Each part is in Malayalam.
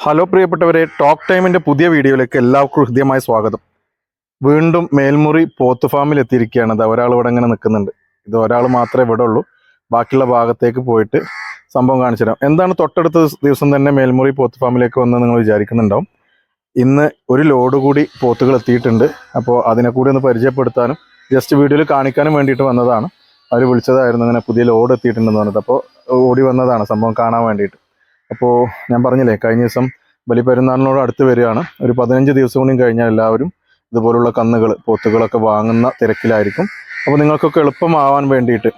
ഹലോ പ്രിയപ്പെട്ടവരെ, ടോക്ക് ടൈമിൻ്റെ പുതിയ വീഡിയോയിലേക്ക് എല്ലാവർക്കും ഹൃദ്യമായ സ്വാഗതം. വീണ്ടും മേൽമുറി പോത്ത് ഫാമിൽ എത്തിയിരിക്കുകയാണ്. അത് ഒരാൾ ഇവിടെ ഇങ്ങനെ നിൽക്കുന്നുണ്ട്. ഇത് ഒരാൾ മാത്രമേ ഇവിടെ ഉള്ളൂ. ബാക്കിയുള്ള ഭാഗത്തേക്ക് പോയിട്ട് സംഭവം കാണിച്ചു തരാം. എന്താണ് തൊട്ടടുത്ത ദിവസം തന്നെ മേൽമുറി പോത്ത് ഫാമിലേക്ക് വന്ന് നിങ്ങൾ വിചാരിക്കുന്നുണ്ടാവും. ഇന്ന് ഒരു ലോഡ് കൂടി പോത്തുകൾ എത്തിയിട്ടുണ്ട്. അപ്പോൾ അതിനെ കൂടി ഒന്ന് പരിചയപ്പെടുത്താനും ജസ്റ്റ് വീഡിയോയിൽ കാണിക്കാനും വേണ്ടിയിട്ട് വന്നതാണ്. അവർ വിളിച്ചതായിരുന്നു, ഇങ്ങനെ പുതിയ ലോഡ് എത്തിയിട്ടുണ്ടെന്ന് പറഞ്ഞിട്ട്. അപ്പോൾ ഓടി വന്നതാണ് സംഭവം കാണാൻ വേണ്ടിയിട്ട്. അപ്പോൾ ഞാൻ പറഞ്ഞില്ലേ, കഴിഞ്ഞ ദിവസം ബലിപെരുന്നാളിനോട് അടുത്ത് വരികയാണ്. ഒരു 15 ദിവസം കൂടി കഴിഞ്ഞാൽ എല്ലാവരും ഇതുപോലുള്ള കന്നുകൾ പോത്തുകളൊക്കെ വാങ്ങുന്ന തിരക്കിലായിരിക്കും. അപ്പോൾ നിങ്ങൾക്കൊക്കെ എളുപ്പമാവാൻ വേണ്ടിയിട്ട്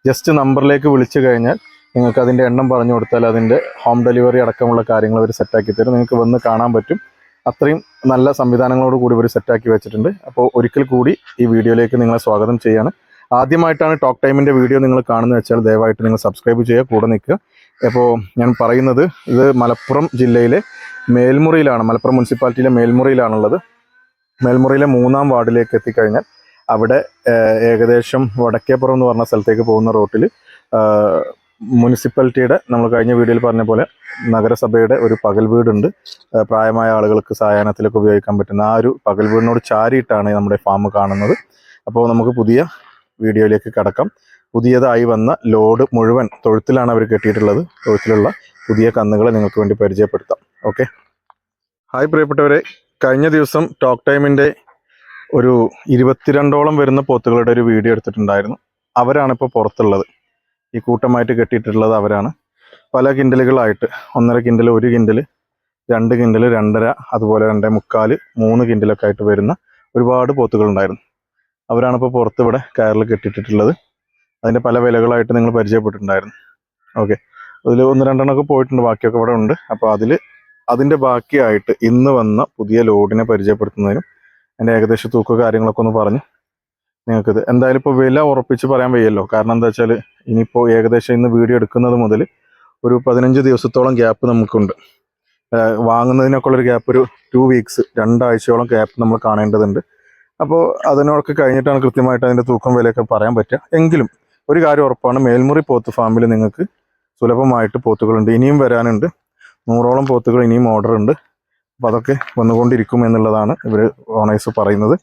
ജസ്റ്റ് നമ്പറിലേക്ക് വിളിച്ചു കഴിഞ്ഞാൽ നിങ്ങൾക്ക് അതിൻ്റെ എണ്ണം പറഞ്ഞു കൊടുത്താൽ അതിൻ്റെ ഹോം ഡെലിവറി അടക്കമുള്ള കാര്യങ്ങൾ അവർ സെറ്റാക്കി തരും. നിങ്ങൾക്ക് വന്ന് കാണാൻ പറ്റും. അത്രയും നല്ല സംവിധാനങ്ങളോട് കൂടി ഇവർ സെറ്റാക്കി വെച്ചിട്ടുണ്ട്. അപ്പോൾ ഒരിക്കൽ കൂടി ഈ വീഡിയോയിലേക്ക് നിങ്ങളെ സ്വാഗതം ചെയ്യാണ്. ആദ്യമായിട്ടാണ് ടോക്ക് ടൈമിൻ്റെ വീഡിയോ നിങ്ങൾ കാണുന്നത് വെച്ചാൽ ദയവായിട്ട് നിങ്ങൾ സബ്സ്ക്രൈബ് ചെയ്യുക, കൂടെ നിൽക്കുക. അപ്പോൾ ഞാൻ പറയുന്നത്, ഇത് മലപ്പുറം ജില്ലയിലെ മേൽമുറിയിലാണ്, മലപ്പുറം മുനിസിപ്പാലിറ്റിയിലെ മേൽമുറിയിലാണുള്ളത്. മേൽമുറിയിലെ 3-ാം വാർഡിലേക്ക് എത്തിക്കഴിഞ്ഞാൽ അവിടെ ഏകദേശം വടക്കേപ്പുറം എന്ന് പറഞ്ഞ സ്ഥലത്തേക്ക് പോകുന്ന റോട്ടിൽ മുനിസിപ്പാലിറ്റിയുടെ, നമ്മൾ കഴിഞ്ഞ വീഡിയോയിൽ പറഞ്ഞ പോലെ നഗരസഭയുടെ ഒരു പകൽ വീടുണ്ട്. പ്രായമായ ആളുകൾക്ക് സായാഹ്നത്തിലൊക്കെ ഉപയോഗിക്കാൻ പറ്റുന്ന ആ ഒരു പകൽ വീടിനോട് ചാരിയിട്ടാണ് നമ്മുടെ ഫാം കാണുന്നത്. അപ്പോൾ നമുക്ക് പുതിയ വീഡിയോയിലേക്ക് കടക്കാം. പുതിയതായി വന്ന ലോഡ് മുഴുവൻ തൊഴുത്തിലാണ് അവർ കെട്ടിയിട്ടുള്ളത്. തൊഴുത്തിലുള്ള പുതിയ കന്നുകളെ നിങ്ങൾക്ക് വേണ്ടി പരിചയപ്പെടുത്താം. ഓക്കെ, ഹായ് പ്രിയപ്പെട്ടവരെ, കഴിഞ്ഞ ദിവസം ടോക്ക് ടൈമിൻ്റെ ഒരു 22ഓളം വരുന്ന പോത്തുകളുടെ ഒരു വീഡിയോ എടുത്തിട്ടുണ്ടായിരുന്നു. അവരാണ് ഇപ്പോൾ പുറത്തുള്ളത്. ഈ കൂട്ടമായിട്ട് കെട്ടിയിട്ടുള്ളത് അവരാണ്. പല കിൻഡലുകളായിട്ട് 1.5 കിൻഡൽ, 1 കിൻഡൽ, 2 കിൻഡൽ, 2.5, അതുപോലെ 2.25, 3 കിൻഡലൊക്കെ ആയിട്ട് വരുന്ന ഒരുപാട് പോത്തുകളുണ്ടായിരുന്നു. അവരാണ് ഇപ്പോൾ പുറത്ത് ഇവിടെ കയറിൽ കെട്ടിയിട്ടുള്ളത്. അതിൻ്റെ പല വിലകളായിട്ട് നിങ്ങൾ പരിചയപ്പെട്ടിട്ടുണ്ടായിരുന്നു. ഓക്കെ, അതിൽ 1-2 പോയിട്ടുണ്ട്, ബാക്കിയൊക്കെ ഇവിടെ ഉണ്ട്. അപ്പോൾ അതിൻ്റെ ബാക്കിയായിട്ട് ഇന്ന് വന്ന പുതിയ ലോഡിനെ പരിചയപ്പെടുത്തുന്നതിനും അതിൻ്റെ ഏകദേശം തൂക്ക കാര്യങ്ങളൊക്കെ ഒന്ന് പറഞ്ഞ് നിങ്ങൾക്കിത് എന്തായാലും ഇപ്പോൾ വില ഉറപ്പിച്ച് പറയാൻ വയ്യല്ലോ. കാരണം എന്താ വെച്ചാൽ ഇനിയിപ്പോൾ ഏകദേശം ഇന്ന് വീഡിയോ എടുക്കുന്നത് മുതൽ ഒരു 15 ദിവസത്തോളം ഗ്യാപ്പ് നമുക്കുണ്ട്. വാങ്ങുന്നതിനൊക്കെ ഉള്ളൊരു ഗ്യാപ്പ്, ഒരു 2 വീക്സ്, 2 ആഴ്ചയോളം ഗ്യാപ്പ് നമ്മൾ കാണേണ്ടതുണ്ട്. അപ്പോൾ അതിനൊക്കെ കഴിഞ്ഞിട്ടാണ് കൃത്യമായിട്ട് അതിൻ്റെ തൂക്കം വിലയൊക്കെ പറയാൻ പറ്റുക. എങ്കിലും ഒരു കാര്യം ഉറപ്പാണ്, മേൽമുറി പോത്ത് ഫാമിൽ നിങ്ങൾക്ക് സുലഭമായിട്ട് പോത്തുകളുണ്ട്. ഇനിയും വരാനുണ്ട്. 100ഓളം പോത്തുകൾ ഇനിയും ഓർഡർ ഉണ്ട്. അപ്പോൾ അതൊക്കെ വന്നുകൊണ്ടിരിക്കും എന്നുള്ളതാണ് ഇവർ ഓണേഴ്സ് പറയുന്നത്.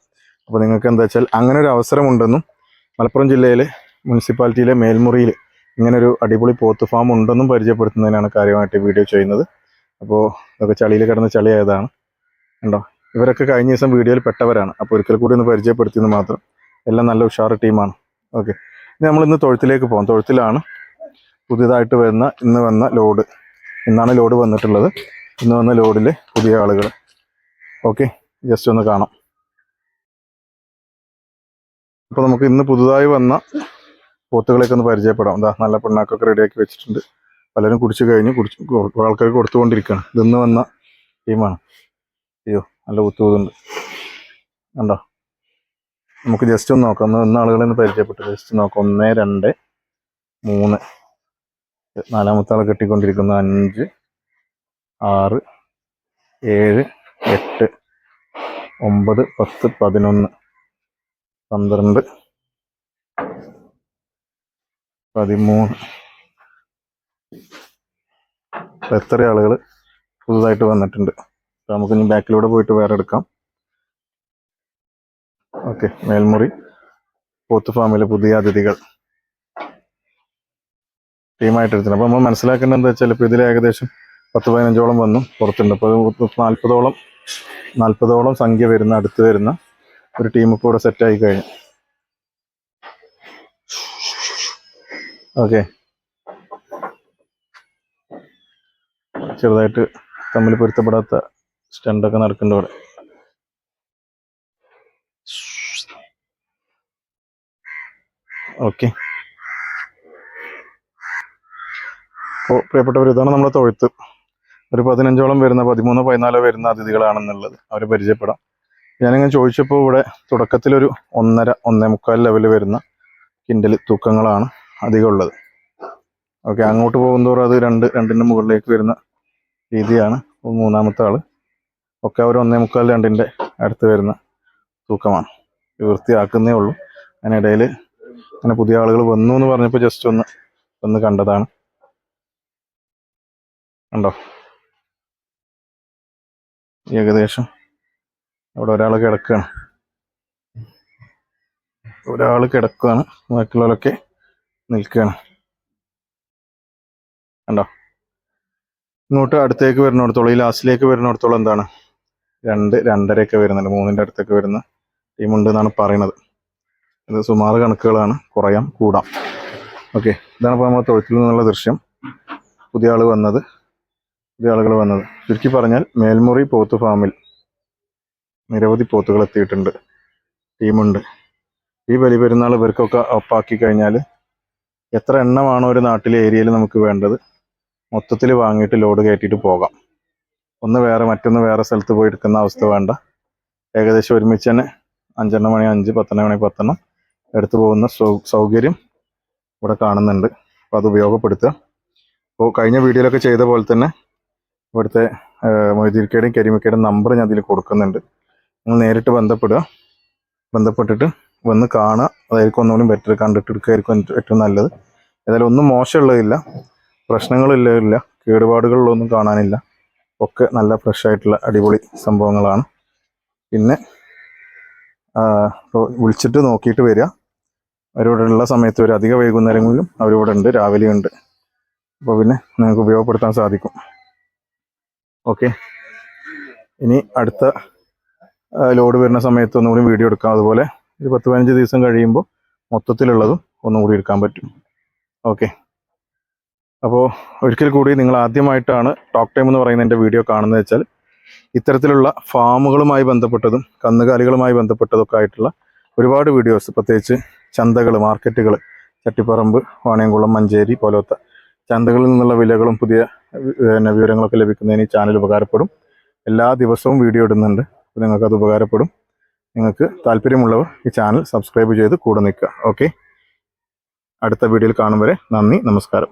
അപ്പോൾ നിങ്ങൾക്ക് എന്താ വെച്ചാൽ അങ്ങനെ ഒരു അവസരമുണ്ടെന്നും മലപ്പുറം ജില്ലയിലെ മുനിസിപ്പാലിറ്റിയിലെ മേൽമുറിയിൽ ഇങ്ങനൊരു അടിപൊളി പോത്ത് ഫാം ഉണ്ടെന്നും പരിചയപ്പെടുത്തുന്നതിനാണ് കാര്യമായിട്ട് വീഡിയോ ചെയ്യുന്നത്. അപ്പോൾ ഇതൊക്കെ ചളിയിൽ കിടന്ന് ചളിയായതാണ് ഉണ്ടോ. ഇവരൊക്കെ കഴിഞ്ഞ ദിവസം വീഡിയോയിൽ പെട്ടവരാണ്. അപ്പോൾ ഒരിക്കൽ കൂടി ഒന്ന് പരിചയപ്പെടുത്തിയെന്ന് മാത്രം. എല്ലാം നല്ല ഉഷാറ് ടീമാണ്. ഓക്കെ, ഇനി നമ്മളിന്ന് തൊഴുത്തിലേക്ക് പോകാം. തൊഴുത്തിലാണ് പുതിയതായിട്ട് ഇന്ന് വന്ന ലോഡ്. ഇന്നാണ് ലോഡ് വന്നിട്ടുള്ളത്. ഇന്ന് വന്ന ലോഡിൽ പുതിയ ആളുകൾ. ഓക്കെ, ജസ്റ്റ് ഒന്ന് കാണാം. അപ്പോൾ നമുക്ക് ഇന്ന് പുതുതായി വന്ന പോത്തുകളെയൊക്കെ ഒന്ന് പരിചയപ്പെടാം. എന്താ, നല്ല പിണ്ണാക്കൊക്കെ റെഡിയാക്കി വെച്ചിട്ടുണ്ട്. പലരും കുടിച്ചു കഴിഞ്ഞ് ആൾക്കാർക്ക് കൊടുത്തുകൊണ്ടിരിക്കുകയാണ്. ഇന്ന് വന്ന ടീമാണ്. അയ്യോ, നല്ല കുത്തുകുതുണ്ട് കണ്ടോ. നമുക്ക് ജസ്റ്റ് ഒന്ന് നോക്കാം. ഇന്ന് ആളുകളെ ഒന്ന് പരിചയപ്പെട്ടു ജസ്റ്റ് നോക്കാം. 1, 2, 3, 4-മത്തെ ആൾ കെട്ടിക്കൊണ്ടിരിക്കുന്നു. 5, 6, 7, 8, 9, 10, 11, 12, 13. എത്ര ആളുകൾ പുതുതായിട്ട് വന്നിട്ടുണ്ട്. നമുക്ക് ഇനി ബാക്കിലൂടെ പോയിട്ട് വേറെ എടുക്കാം. ഓക്കെ, മേൽമുറി പോത്ത് ഫാമിലെ പുതിയ അതിഥികൾ ടീമായിട്ട് എടുത്തിട്ടുണ്ട്. അപ്പോൾ നമ്മൾ മനസ്സിലാക്കേണ്ടത് എന്താ വെച്ചാൽ, ഇപ്പോൾ ഇതിൽ ഏകദേശം 10-15ഓളം വന്നു പുറത്തുണ്ട്. അപ്പോൾ 40ഓളം സംഖ്യ വരുന്ന, അടുത്ത് വരുന്ന ഒരു ടീം ഇപ്പോൾ ഇവിടെ സെറ്റായി കഴിഞ്ഞു. ഓക്കെ, ചെറുതായിട്ട് തമ്മിൽ പൊരുത്തപ്പെടാത്ത സ്റ്റണ്ടൊക്കെ നടക്കുന്നുണ്ട് ഇവിടെ. ഓക്കെ, അപ്പോൾ പ്രിയപ്പെട്ടവർ, ഇതാണ് നമ്മുടെ തൊഴുത്ത്. ഒരു 15ഓളം വരുന്ന, 13, 14 വരുന്ന അതിഥികളാണെന്നുള്ളത് അവരെ പരിചയപ്പെടാം. ഞാനിങ്ങനെ ചോദിച്ചപ്പോൾ ഇവിടെ തുടക്കത്തിലൊരു 1.5, 1.25 ലെവൽ വരുന്ന കിൻഡൽ തൂക്കങ്ങളാണ് അധികം ഉള്ളത്. ഓക്കെ, അങ്ങോട്ട് പോകുന്നതോറും അത് 2ന്റെ മുകളിലേക്ക് വരുന്ന രീതിയാണ്. 3-മത്തെ ആൾ ഒക്കെ അവർ 1.25, 2ന്റെ അടുത്ത് വരുന്ന തൂക്കമാണ്. വൃത്തിയാക്കുന്നേ ഉള്ളൂ. അതിനിടയിൽ അങ്ങനെ പുതിയ ആളുകൾ വന്നു എന്ന് പറഞ്ഞപ്പോൾ ജസ്റ്റ് ഒന്ന് കണ്ടതാണ്. കണ്ടോ. ഏകദേശം അവിടെ ഒരാൾ കിടക്കുകയാണ്, ബാക്കിയുള്ളവരൊക്കെ നിൽക്കുകയാണ്. കണ്ടോ, ഇങ്ങോട്ട് അടുത്തേക്ക് വരുന്നിടത്തോളം, ഈ ലാസ്റ്റിലേക്ക് വരുന്നിടത്തോളം എന്താണ് 2-2.5 വരുന്നുണ്ട്, 3-ൻ്റെ അടുത്തൊക്കെ വരുന്ന ടീമുണ്ട് എന്നാണ് പറയുന്നത്. ഇത് സുമാറ് കണക്കുകളാണ്, കുറയാം കൂടാം. ഓക്കെ, ഇതാണ് ഇപ്പോൾ നമ്മുടെ തൊഴുത്തിൽ നിന്നുള്ള ദൃശ്യം. പുതിയ ആളുകൾ വന്നത്. ചുരുക്കി പറഞ്ഞാൽ മേൽമുറി പോത്ത് ഫാമിൽ നിരവധി പോത്തുകൾ എത്തിയിട്ടുണ്ട്, ടീമുണ്ട്. ഈ ബലിപെരുന്നാൾ ഇവർക്കൊക്കെ ഒപ്പാക്കി കഴിഞ്ഞാൽ എത്ര എണ്ണമാണോ ഒരു നാട്ടിലെ ഏരിയയിൽ നമുക്ക് വേണ്ടത് മൊത്തത്തിൽ വാങ്ങിയിട്ട് ലോഡ് കയറ്റിയിട്ട് പോകാം. മറ്റൊന്ന് വേറെ സ്ഥലത്ത് പോയി എടുക്കുന്ന അവസ്ഥ വേണ്ട. ഏകദേശം ഒരുമിച്ച് തന്നെ 5 മണി 5, 10 മണി 10 എടുത്തു പോകുന്ന സൗകര്യം ഇവിടെ കാണുന്നുണ്ട്. അപ്പോൾ അത് ഉപയോഗപ്പെടുത്തുക. അപ്പോൾ കഴിഞ്ഞ വീഡിയോയിലൊക്കെ ചെയ്ത പോലെ തന്നെ ഇവിടുത്തെ മൊയ്തീർക്കയുടെയും കരിമിക്കയുടെയും നമ്പർ ഞാൻ അതിൽ കൊടുക്കുന്നുണ്ട്. നിങ്ങൾ നേരിട്ട് ബന്ധപ്പെട്ടിട്ട് വന്ന് കാണുക. അതായിരിക്കും ഒന്നുകൂടി ബെറ്റർ. കണ്ടിട്ട് എടുക്കുകയായിരിക്കും ഏറ്റവും നല്ലത്. ഏതായാലും ഒന്നും മോശമുള്ളതില്ല, പ്രശ്നങ്ങളില്ല, കേടുപാടുകളിലൊന്നും കാണാനില്ല. ഒക്കെ നല്ല ഫ്രഷ് ആയിട്ടുള്ള അടിപൊളി സംഭവങ്ങളാണ്. പിന്നെ വിളിച്ചിട്ട് നോക്കിയിട്ട് വരിക. അവരിവിടെ ഉള്ള സമയത്ത് ഒരു അധിക വൈകുന്നേരങ്ങളിലും അവരിവിടെ ഉണ്ട്, രാവിലെയും ഉണ്ട്. അപ്പോൾ പിന്നെ നിങ്ങൾക്ക് ഉപയോഗപ്പെടുത്താൻ സാധിക്കും. ഓക്കെ, ഇനി അടുത്ത ലോഡ് വരുന്ന സമയത്ത് ഒന്നുകൂടി വീഡിയോ എടുക്കാം. അതുപോലെ ഒരു 10-15 ദിവസം കഴിയുമ്പോൾ മൊത്തത്തിലുള്ളതും ഒന്നുകൂടി എടുക്കാൻ പറ്റും. ഓക്കെ, അപ്പോൾ ഒരിക്കൽ കൂടി നിങ്ങൾ ആദ്യമായിട്ടാണ് ടോക്ക് ടൈം എന്ന് പറയുന്ന എൻ്റെ വീഡിയോ കാണുന്നത് വെച്ചാൽ ഇത്തരത്തിലുള്ള ഫാമുകളുമായി ബന്ധപ്പെട്ടതും കന്നുകാലികളുമായി ബന്ധപ്പെട്ടതൊക്കെ ആയിട്ടുള്ള ഒരുപാട് വീഡിയോസ്, പ്രത്യേകിച്ച് ചന്തകൾ, മാർക്കറ്റുകൾ, ചട്ടിപ്പറമ്പ്, വാണിയംകുളം, മഞ്ചേരി പോലത്തെ ചന്തകളിൽ നിന്നുള്ള വിലകളും പുതിയ വിവരങ്ങളൊക്കെ ലഭിക്കുന്നതിന് ഈ ചാനൽ ഉപകാരപ്പെടും. എല്ലാ ദിവസവും വീഡിയോ ഇടുന്നുണ്ട്. അപ്പോൾ നിങ്ങൾക്കത് ഉപകാരപ്പെടും. നിങ്ങൾക്ക് താല്പര്യമുള്ളവർ ഈ ചാനൽ സബ്സ്ക്രൈബ് ചെയ്ത് കൂടെ നിൽക്കുക. ഓക്കെ, അടുത്ത വീഡിയോയിൽ കാണും വരെ നന്ദി, നമസ്കാരം.